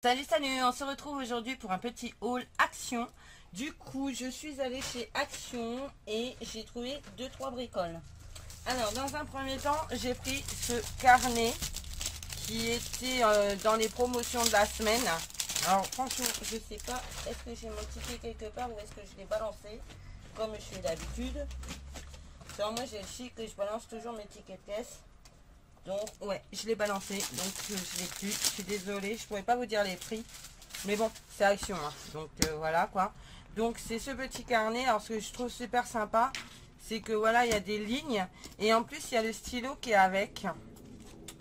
Salut, salut, on se retrouve aujourd'hui pour un petit haul Action. Du coup, je suis allée chez Action et j'ai trouvé 2-3 bricoles. Alors, dans un premier temps, j'ai pris ce carnet qui était dans les promotions de la semaine. Alors, franchement, je sais pas, est-ce que j'ai mon ticket quelque part ou est-ce que je l'ai balancé comme je fais d'habitude. Moi, j'ai le chic que je balance toujours mes tickets de caisse. Donc ouais, je l'ai balancé, donc je l'ai plus. Je suis désolée, je pourrais pas vous dire les prix, mais bon, c'est Action, hein. Donc voilà quoi. Donc c'est ce petit carnet. Alors ce que je trouve super sympa, c'est que voilà, il y a des lignes et en plus il y a le stylo qui est avec.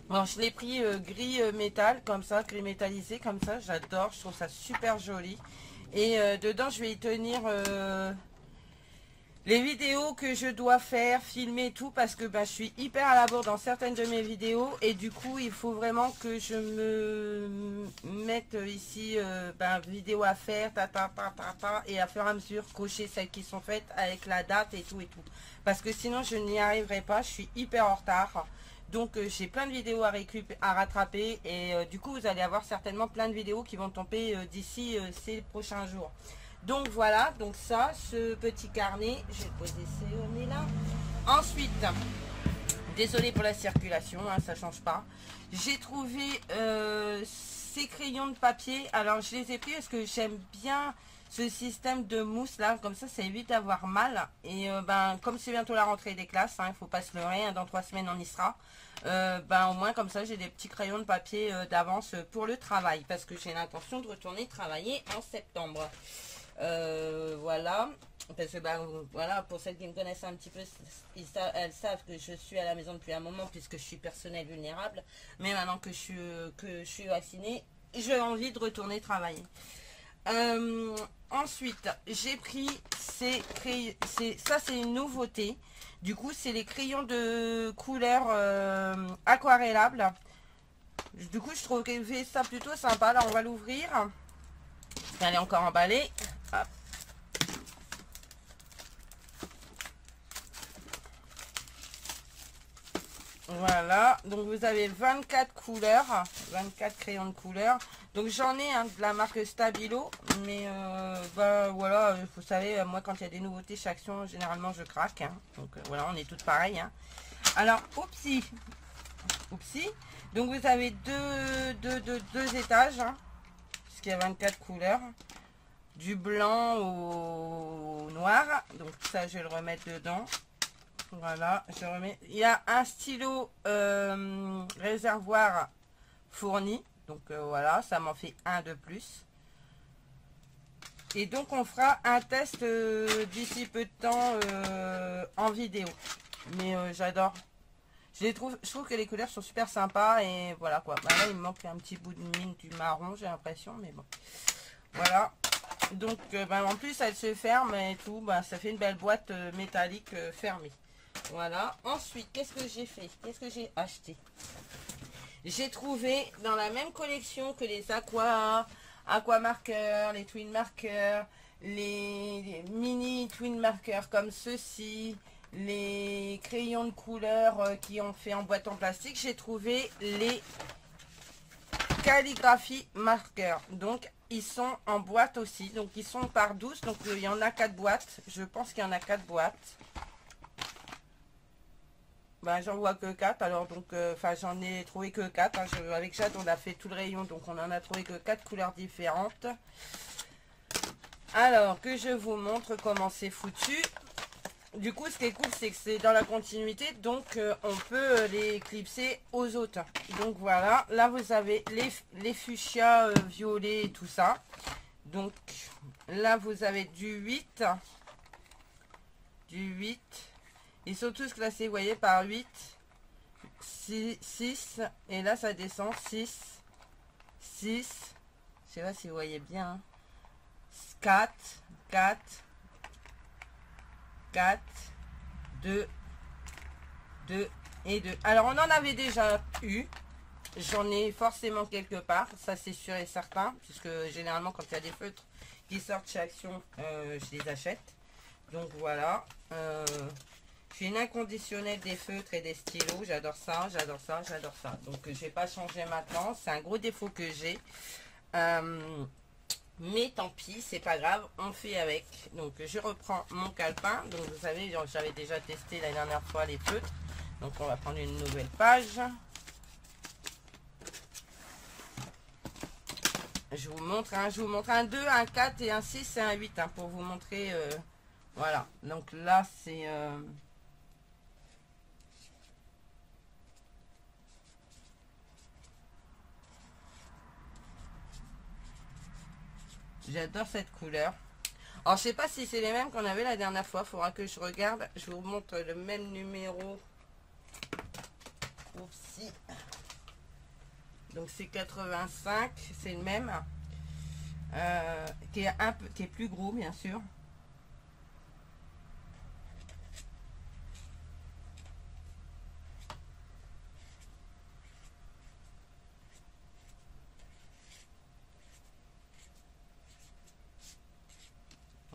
Alors je l'ai pris gris métal comme ça, gris métallisé comme ça. J'adore, je trouve ça super joli. Et dedans je vais y tenir les vidéos que je dois faire, filmer tout, parce que je suis hyper à la bourre dans certaines de mes vidéos et du coup il faut vraiment que je me mette ici vidéo à faire, et à fur et à mesure cocher celles qui sont faites avec la date et tout, parce que sinon je n'y arriverai pas, je suis hyper en retard. Donc j'ai plein de vidéos à rattraper et du coup vous allez avoir certainement plein de vidéos qui vont tomber d'ici ces prochains jours. Donc voilà, donc ça, ce petit carnet, je vais le poser ce nez là. Ensuite, désolé pour la circulation, hein, ça change pas. J'ai trouvé ces crayons de papier. Alors je les ai pris parce que j'aime bien ce système de mousse là, comme ça évite d'avoir mal. Et comme c'est bientôt la rentrée des classes, hein, il faut pas se leurrer, hein, dans 3 semaines on y sera. Au moins comme ça j'ai des petits crayons de papier d'avance pour le travail, parce que j'ai l'intention de retourner travailler en septembre. Voilà, parce que voilà, pour celles qui me connaissent un petit peu, elles savent que je suis à la maison depuis un moment puisque je suis personnel vulnérable, mais maintenant que je suis vaccinée, j'ai envie de retourner travailler. Ensuite j'ai pris ces crayons, ça c'est une nouveauté, du coup c'est les crayons de couleur aquarellables. Du coup je trouve ça plutôt sympa. Là on va l'ouvrir, elle est encore emballée. Hop. Voilà, donc vous avez 24 couleurs, 24 crayons de couleur. Donc j'en ai de la marque Stabilo, mais voilà, vous savez, moi quand il y a des nouveautés chez Action, généralement je craque, hein. Donc voilà, on est toutes pareilles, hein. Alors, oupsie, donc vous avez deux étages, hein, puisqu'il y a 24 couleurs, du blanc au noir. Donc ça, je vais le remettre dedans. Voilà, je remets. Il y a un stylo réservoir fourni. Donc voilà, ça m'en fait un de plus. Et donc on fera un test d'ici peu de temps en vidéo. Mais j'adore. Je trouve que les couleurs sont super sympas et voilà quoi. Là il me manque un petit bout de mine du marron, j'ai l'impression, mais bon. Voilà. Donc en plus elle se ferme et tout, ça fait une belle boîte métallique fermée. Voilà. Ensuite, qu'est-ce que j'ai fait? Qu'est-ce que j'ai acheté? J'ai trouvé dans la même collection que les aqua marqueurs, les twin marqueurs, les mini twin marqueurs comme ceci, les crayons de couleur qui ont fait en boîte en plastique. J'ai trouvé les calligraphie marqueurs. Donc ils sont en boîte aussi. Donc ils sont par 12. Donc il y en a 4 boîtes. Je pense qu'il y en a 4 boîtes. J'en vois que 4, alors donc j'en ai trouvé que 4, hein. Avec Jade on a fait tout le rayon, donc on en a trouvé que 4 couleurs différentes. Alors que je vous montre comment c'est foutu. Du coup ce qui est cool c'est que c'est dans la continuité, donc on peut les clipser aux autres. Donc voilà, là vous avez les fuchsia violets et tout ça. Donc là vous avez du 8. Ils sont tous classés, vous voyez, par 8, 6, et là ça descend, 6, je sais pas si vous voyez bien, hein. 4, 2 et 2. Alors on en avait déjà eu, j'en ai forcément quelque part, ça c'est sûr et certain, puisque généralement quand il y a des feutres qui sortent chez Action, je les achète. Donc voilà. Je suis une inconditionnelle des feutres et des stylos. J'adore ça, j'adore ça, j'adore ça. Donc je vais pas changer maintenant. C'est un gros défaut que j'ai. Mais tant pis, c'est pas grave, on fait avec. Donc je reprends mon calepin. Donc vous savez, j'avais déjà testé la dernière fois les feutres. Donc on va prendre une nouvelle page. Je vous montre un 2, un 4 et un 6 et un 8 hein, pour vous montrer. Voilà, donc là c'est... J'adore cette couleur. Alors je sais pas si c'est les mêmes qu'on avait la dernière fois. Faudra que je regarde. Je vous montre le même numéro. Oupsie. Donc c'est 85. C'est le même. Qui est plus gros bien sûr.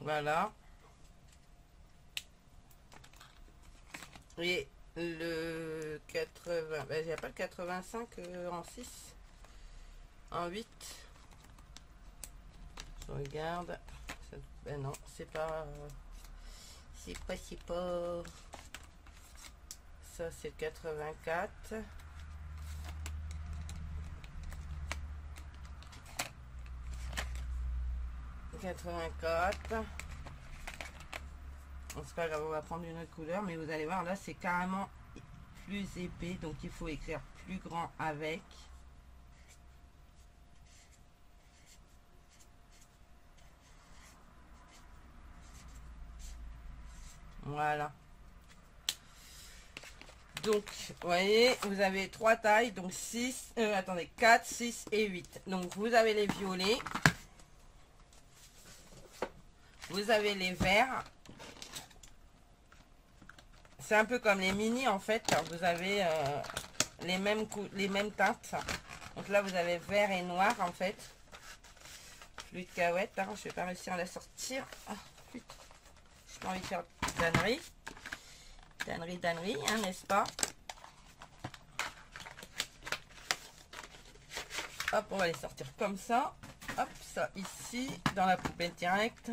Voilà. Et le 80, ben, il n'y a pas le 85 en 6, en 8. Je regarde. Ben non, c'est pas... c'est pas... Ça, c'est le 84. Bon, c'est pas grave, on va prendre une autre couleur, mais vous allez voir, là, c'est carrément plus épais, donc il faut écrire plus grand avec. Voilà. Donc, vous voyez, vous avez 3 tailles, donc 6, attendez, 4, 6 et 8. Donc, vous avez les violets. Vous avez les verts. C'est un peu comme les mini en fait. Vous avez les mêmes teintes. Donc là vous avez vert et noir en fait. Plus de cahuète. Hein, je vais pas réussir à la sortir. Ah, putain. Je pas envie de faire dannerie. Dannerie, hein, n'est-ce pas? Hop, on va les sortir comme ça. Hop, ça ici, dans la poubelle directe.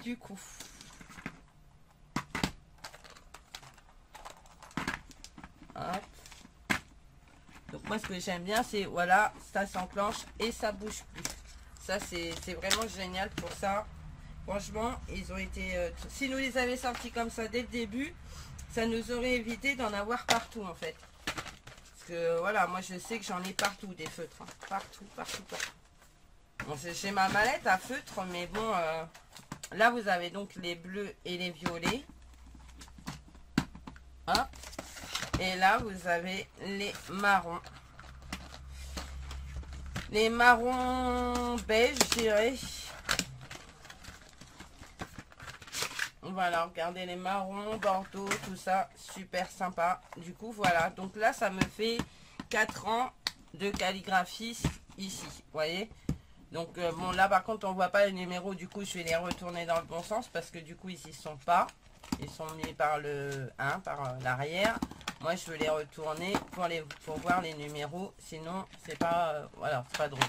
Du coup, hop. Donc moi, ce que j'aime bien, c'est, voilà, ça s'enclenche et ça bouge plus. Ça, c'est vraiment génial pour ça. Franchement, ils ont été... si nous les avions sortis comme ça dès le début, ça nous aurait évité d'en avoir partout, en fait. Parce que, voilà, moi, je sais que j'en ai partout, des feutres. Hein. Partout. Bon, j'ai ma mallette à feutre, mais bon, là vous avez donc les bleus et les violets. Hop. Et là vous avez les marrons. Les marrons beige, je dirais. Voilà, regardez les marrons, bordeaux, tout ça, super sympa. Du coup, voilà, donc là ça me fait 4 ans de calligraphie ici, vous voyez. Donc bon, là par contre on voit pas les numéros, du coup je vais les retourner dans le bon sens parce que du coup ils y sont pas, ils sont mis par le 1, par l'arrière. Moi je veux les retourner pour voir les numéros, sinon c'est pas voilà, c'est pas drôle.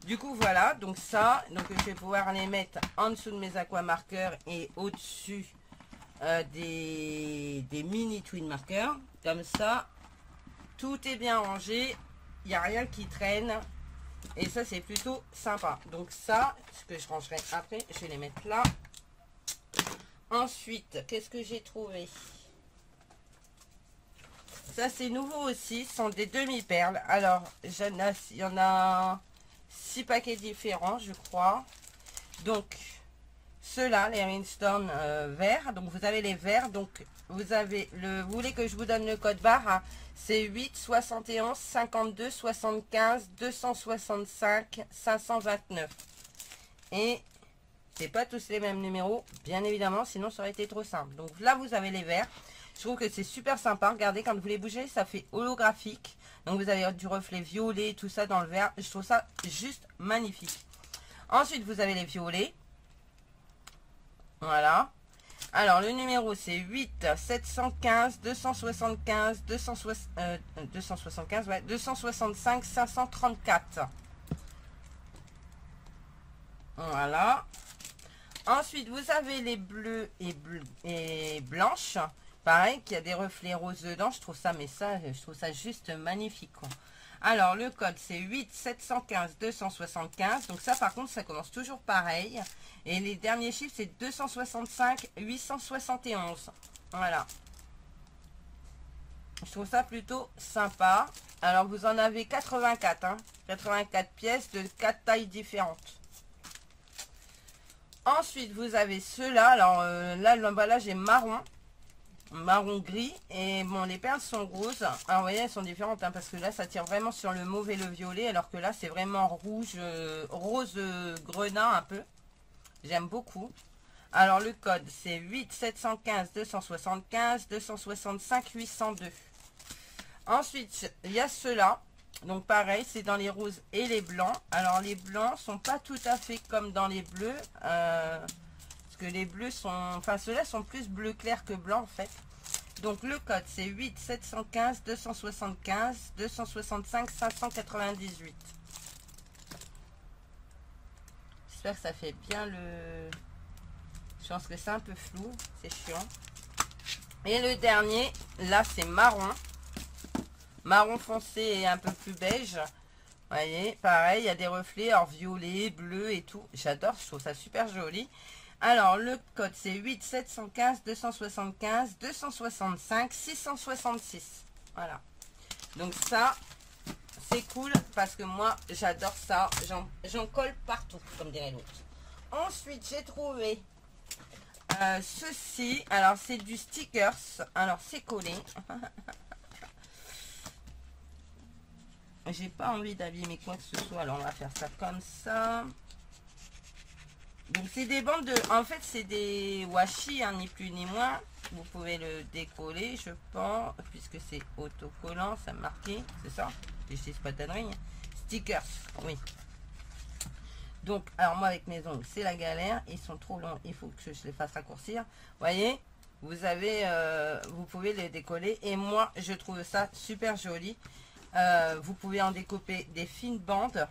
Du coup voilà, donc ça, donc je vais pouvoir les mettre en dessous de mes aquamarqueurs et au dessus des mini twin marqueurs, comme ça tout est bien rangé, il n'y a rien qui traîne. Et ça c'est plutôt sympa. Donc ça, ce que je rangerai après, je vais les mettre là. Ensuite, qu'est-ce que j'ai trouvé? Ça c'est nouveau aussi, ce sont des demi-perles. Alors, il y en a 6 paquets différents, je crois. Donc, ceux-là, les Rhinestone verts. Donc vous avez les verts. Donc vous avez vous voulez que je vous donne le code barre, hein? C'est 8 71 52 75 265 529. Et c'est pas tous les mêmes numéros, bien évidemment, sinon ça aurait été trop simple. Donc là vous avez les verts. Je trouve que c'est super sympa. Regardez, quand vous les bougez, ça fait holographique. Donc vous avez du reflet violet, tout ça dans le vert. Je trouve ça juste magnifique. Ensuite vous avez les violets. Voilà. Alors le numéro c'est 8 715 275 275 ouais, 265 534. Voilà. Ensuite, vous avez les bleus et blanches. Pareil, qu'il y a des reflets roses dedans. Je trouve ça, mais ça, je trouve ça juste magnifique, quoi. Alors, le code, c'est 8 715 275. Donc ça, par contre, ça commence toujours pareil. Et les derniers chiffres, c'est 265 871. Voilà. Je trouve ça plutôt sympa. Alors, vous en avez 84. Hein, 84 pièces de 4 tailles différentes. Ensuite, vous avez ceux-là. Alors, là, l'emballage est marron gris. Et bon, les perles sont roses. Alors, vous voyez, elles sont différentes. Hein, parce que là, ça tire vraiment sur le mauve et le violet. Alors que là, c'est vraiment rouge, rose grenat un peu. J'aime beaucoup. Alors, le code, c'est 8 715 275 265 802. Ensuite, il y a ceux-là. Donc pareil, c'est dans les roses et les blancs. Alors les blancs sont pas tout à fait comme dans les bleus. Parce que les bleus sont... Enfin ceux-là sont plus bleu clair que blanc en fait. Donc le code c'est 8 715 275 265 598. J'espère que ça fait bien le... Je pense que c'est un peu flou. C'est chiant. Et le dernier, là c'est marron. Marron foncé et un peu plus beige. Vous voyez, pareil, il y a des reflets, alors violet, bleu et tout. J'adore, je trouve ça super joli. Alors, le code, c'est 8 715 275 265 666. Voilà. Donc ça, c'est cool parce que moi, j'adore ça. J'en colle partout, comme dirait l'autre. Ensuite, j'ai trouvé ceci. Alors, c'est du stickers. Alors, c'est collé. J'ai pas envie d'abîmer quoi que ce soit, alors on va faire ça comme ça. Donc c'est des bandes de... En fait c'est des washi, hein, ni plus ni moins. Vous pouvez le décoller, je pense, puisque c'est autocollant, ça me marqué, c'est ça? Je sais pas tannerie. Stickers, oui. Donc, alors moi avec mes ongles, c'est la galère. Ils sont trop longs, il faut que je les fasse raccourcir. Vous voyez, vous avez, vous pouvez les décoller. Et moi, je trouve ça super joli. Vous pouvez en découper des fines bandes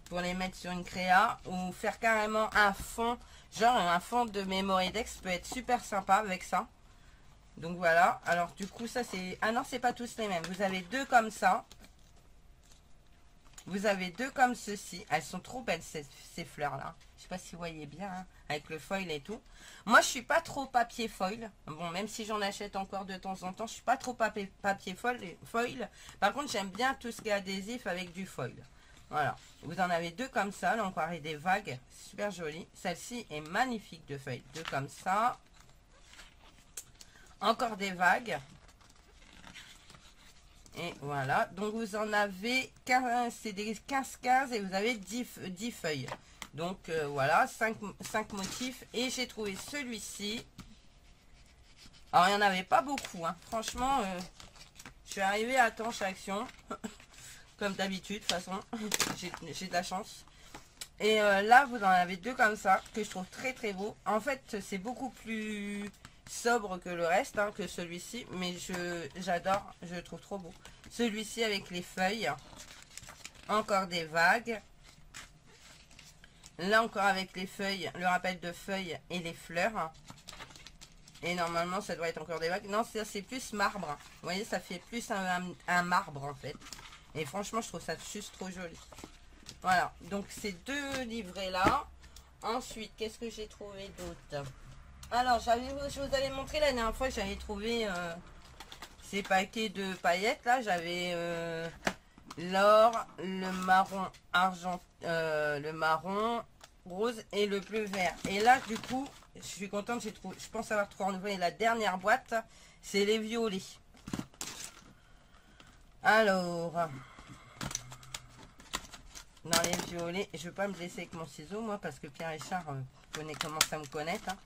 pour les mettre sur une créa ou faire carrément un fond, genre un fond de Memory-Dex peut être super sympa avec ça. Donc voilà, alors du coup ça c'est... Ah non, c'est pas tous les mêmes, vous avez deux comme ça. Vous avez deux comme ceci. Elles sont trop belles ces fleurs là. Je sais pas si vous voyez bien, hein, avec le foil et tout. Moi je suis pas trop papier foil. Bon, même si j'en achète encore de temps en temps, je suis pas trop papier foil. Par contre j'aime bien tout ce qui est adhésif avec du foil. Voilà. Vous en avez deux comme ça. Là on croirait des vagues. Super joli. Celle-ci est magnifique de feuilles. Deux comme ça. Encore des vagues. Et voilà, donc vous en avez 15, c'est des 15 et vous avez 10 feuilles. Donc voilà, 5 motifs. Et j'ai trouvé celui-ci. Alors il n'y en avait pas beaucoup, hein. Franchement, je suis arrivée à temps chez Action. Comme d'habitude, de toute façon. J'ai de la chance. Et là, vous en avez deux comme ça, que je trouve très très beau. En fait, c'est beaucoup plus sobre que le reste, hein, que celui-ci, mais j'adore, je le trouve trop beau. Celui-ci avec les feuilles, encore des vagues, là encore avec les feuilles, le rappel de feuilles et les fleurs, et normalement ça doit être encore des vagues. Non, c'est plus marbre, vous voyez, ça fait plus un marbre en fait, et franchement je trouve ça juste trop joli. Voilà, donc ces deux livrets là. Ensuite, qu'est-ce que j'ai trouvé d'autre? Alors, je vous avais montré la dernière fois, j'avais trouvé ces paquets de paillettes. Là, j'avais l'or, le marron argent, le marron rose et le bleu vert. Et là, du coup, je suis contente, je pense avoir trouvé en ouvert la dernière boîte. C'est les violets. Alors, dans les violets, je ne vais pas me blesser avec mon ciseau, moi, parce que Pierre Richard commence à me connaître. Hein.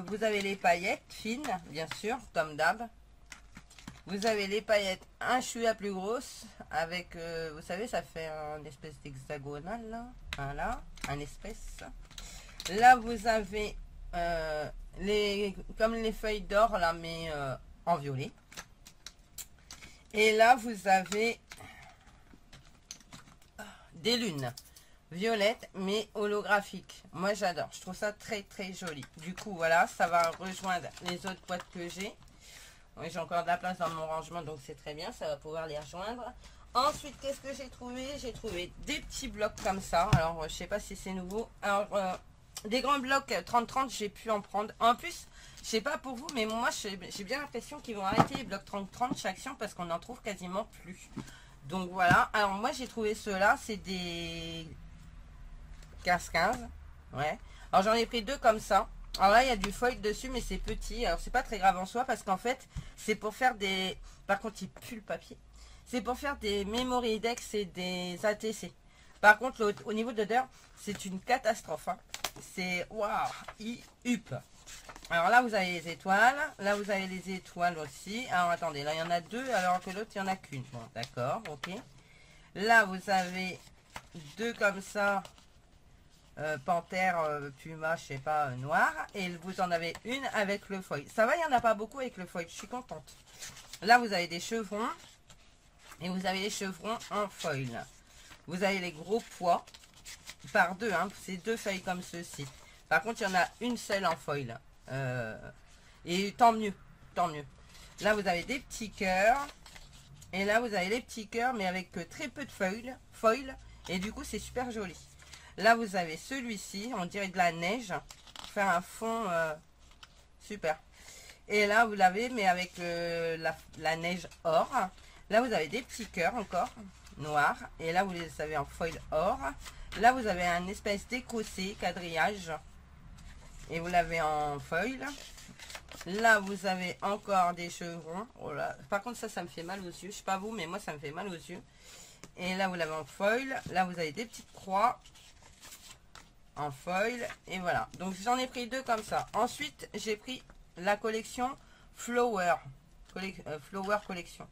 Vous avez les paillettes fines, bien sûr, comme d'hab. Vous avez les paillettes un chouïa plus grosses, avec, vous savez, ça fait un espèce d'hexagonal, là. Voilà, un espèce. Là, vous avez comme les feuilles d'or, là, mais en violet. Et là, vous avez des lunes. violette mais holographique. Moi j'adore, je trouve ça très très joli. Du coup voilà, ça va rejoindre les autres boîtes que j'ai. Oui, j'ai encore de la place dans mon rangement, donc c'est très bien, ça va pouvoir les rejoindre. Ensuite, qu'est-ce que j'ai trouvé? J'ai trouvé des petits blocs comme ça. Alors je sais pas si c'est nouveau. Alors des grands blocs 30-30, j'ai pu en prendre. En plus, je sais pas pour vous, mais moi j'ai bien l'impression qu'ils vont arrêter les blocs 30-30 chaque Action parce qu'on en trouve quasiment plus. Donc voilà, alors moi j'ai trouvé ceux-là, c'est des 15-15, ouais. Alors j'en ai pris deux comme ça. Alors là il y a du foil dessus mais c'est petit, alors c'est pas très grave en soi parce qu'en fait c'est pour faire des... Par contre il pue le papier. C'est pour faire des memory dex et des ATC. Par contre au niveau de l'odeur c'est une catastrophe, hein. C'est waouh, hup. Alors là vous avez les étoiles, là vous avez les étoiles aussi. Alors attendez, là il y en a deux alors que l'autre il n'y en a qu'une. Bon d'accord, ok. Là vous avez deux comme ça, panthère, puma, je sais pas, noir. Et vous en avez une avec le foil. Ça va, il n'y en a pas beaucoup avec le foil, je suis contente. Là vous avez des chevrons. Et vous avez les chevrons en foil. Vous avez les gros pois par deux, hein, c'est deux feuilles comme ceci. Par contre, il y en a une seule en foil. Et tant mieux, tant mieux. Là, vous avez des petits cœurs. Et là, vous avez les petits cœurs, mais avec très peu de foil. Et du coup, c'est super joli. Là, vous avez celui-ci, on dirait de la neige. Faire un fond super. Et là, vous l'avez, mais avec la neige or. Là, vous avez des petits cœurs encore, noirs. Et là, vous les avez en foil or. Là, vous avez un espèce d'écossais, quadrillage. Et vous l'avez en foil. Là, vous avez encore des chevrons. Oh là. Par contre, ça me fait mal aux yeux. Je sais pas vous, mais moi, ça me fait mal aux yeux. Et là, vous l'avez en foil. Là, vous avez des petites croix en foil. Et voilà. Donc, j'en ai pris deux comme ça. Ensuite, j'ai pris la collection Flower. Flower Collection.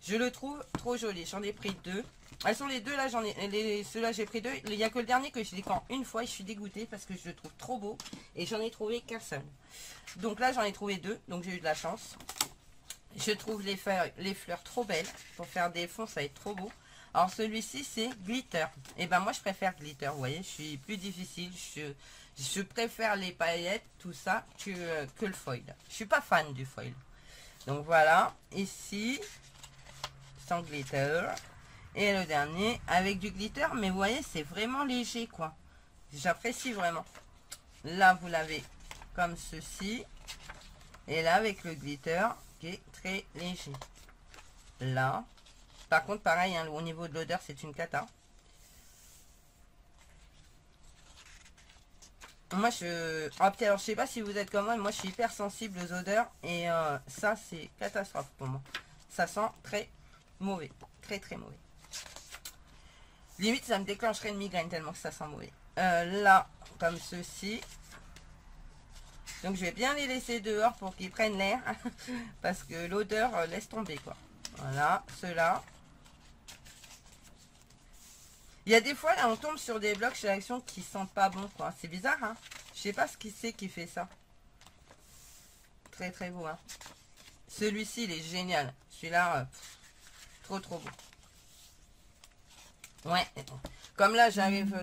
Je le trouve trop joli. J'en ai pris deux. Elles sont les deux là, ceux-là j'ai pris deux. Il n'y a que le dernier que je l'ai qu'en une fois et je suis dégoûtée parce que je le trouve trop beau. Et j'en ai trouvé qu'un seul. Donc là j'en ai trouvé deux, donc j'ai eu de la chance. Je trouve les fleurs trop belles. Pour faire des fonds ça va être trop beau. Alors celui-ci c'est glitter. Et ben moi je préfère glitter, vous voyez, je suis plus difficile. Je préfère les paillettes, tout ça, que le foil. Je suis pas fan du foil. Donc voilà, ici, sans glitter. Et le dernier avec du glitter, mais vous voyez, c'est vraiment léger, quoi. J'apprécie vraiment. Là, vous l'avez comme ceci. Et là, avec le glitter, qui est très léger. Là. Par contre, pareil, hein, au niveau de l'odeur, c'est une cata. Moi, alors, je sais pas si vous êtes comme moi je suis hyper sensible aux odeurs. Et ça, c'est catastrophe pour moi. Ça sent très mauvais. Très, très mauvais. Limite, ça me déclencherait une migraine tellement que ça sent mauvais. Là, comme ceci. Donc, je vais bien les laisser dehors pour qu'ils prennent l'air. Parce que l'odeur laisse tomber, quoi. Voilà, ceux-là. Il y a des fois, là, on tombe sur des blocs chez Action qui sentent pas bon, quoi. C'est bizarre, hein. Je sais pas ce qui c'est qui fait ça. Très, très beau, hein. Celui-ci, il est génial. Celui-là, trop, trop beau. Ouais, comme là j'arrive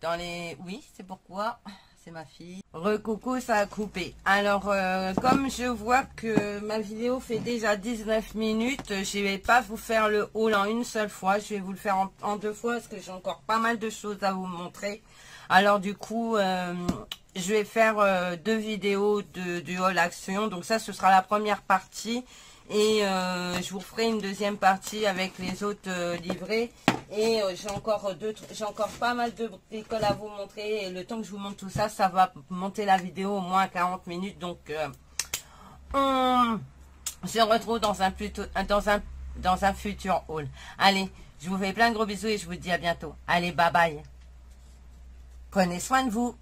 dans les... Oui, c'est pourquoi, c'est ma fille. Recoucou, ça a coupé. Alors, comme je vois que ma vidéo fait déjà 19 minutes, je vais pas vous faire le haul en une seule fois. Je vais vous le faire en deux fois parce que j'ai encore pas mal de choses à vous montrer. Alors du coup, je vais faire deux vidéos du haul Action. Donc ça, ce sera la première partie. Et je vous ferai une deuxième partie avec les autres livrets. Et j'ai encore pas mal de bricoles à vous montrer. Et le temps que je vous montre tout ça, ça va monter la vidéo au moins à 40 minutes. Donc on se retrouve dans un futur haul. Allez, je vous fais plein de gros bisous et je vous dis à bientôt. Allez, bye bye. Prenez soin de vous.